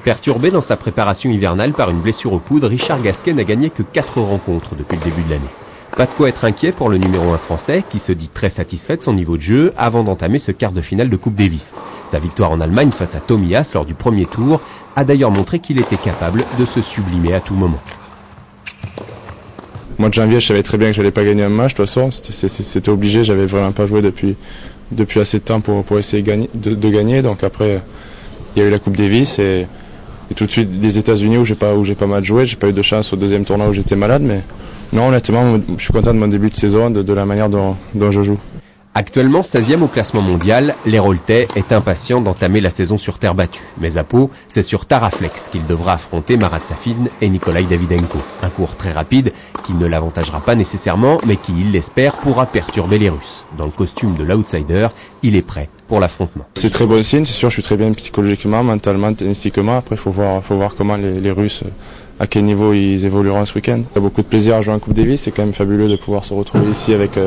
Perturbé dans sa préparation hivernale par une blessure au coude, Richard Gasquet n'a gagné que 4 rencontres depuis le début de l'année. Pas de quoi être inquiet pour le numéro 1 français, qui se dit très satisfait de son niveau de jeu avant d'entamer ce quart de finale de Coupe Davis. Sa victoire en Allemagne face à Tomias lors du premier tour a d'ailleurs montré qu'il était capable de se sublimer à tout moment. Au mois de janvier, je savais très bien que je n'allais pas gagner un match, de toute façon, c'était obligé, j'avais vraiment pas joué depuis assez de temps pour essayer de gagner. Donc après, il y a eu la Coupe Davis et tout de suite les États-Unis où j'ai pas mal joué, j'ai pas eu de chance au deuxième tournoi où j'étais malade, mais non, honnêtement, je suis content de mon début de saison, de la manière dont je joue. Actuellement 16e au classement mondial, l'Héraultais est impatient d'entamer la saison sur terre battue. Mais à Pau, c'est sur Taraflex qu'il devra affronter Marat Safin et Nikolai Davydenko. Un cours très rapide qui ne l'avantagera pas nécessairement, mais qui, il l'espère, pourra perturber les Russes. Dans le costume de l'outsider, il est prêt pour l'affrontement. C'est très bon signe, c'est sûr, je suis très bien psychologiquement, mentalement, tennistiquement. Après, faut voir comment les Russes, à quel niveau ils évolueront ce week-end. Il y a beaucoup de plaisir à jouer en Coupe Davis, c'est quand même fabuleux de pouvoir se retrouver ici avec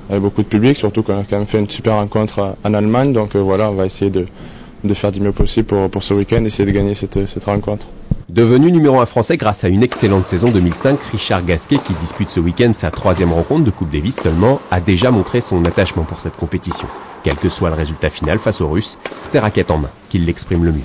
beaucoup de public, surtout qu'on a quand même fait une super rencontre en Allemagne, donc voilà, on va essayer de faire du mieux possible pour ce week-end, essayer de gagner cette rencontre. Devenu numéro 1 français grâce à une excellente saison 2005, Richard Gasquet, qui dispute ce week-end sa 3e rencontre de Coupe Davis seulement, a déjà montré son attachement pour cette compétition. Quel que soit le résultat final face aux Russes, c'est raquette en main qu'il l'exprime le mieux.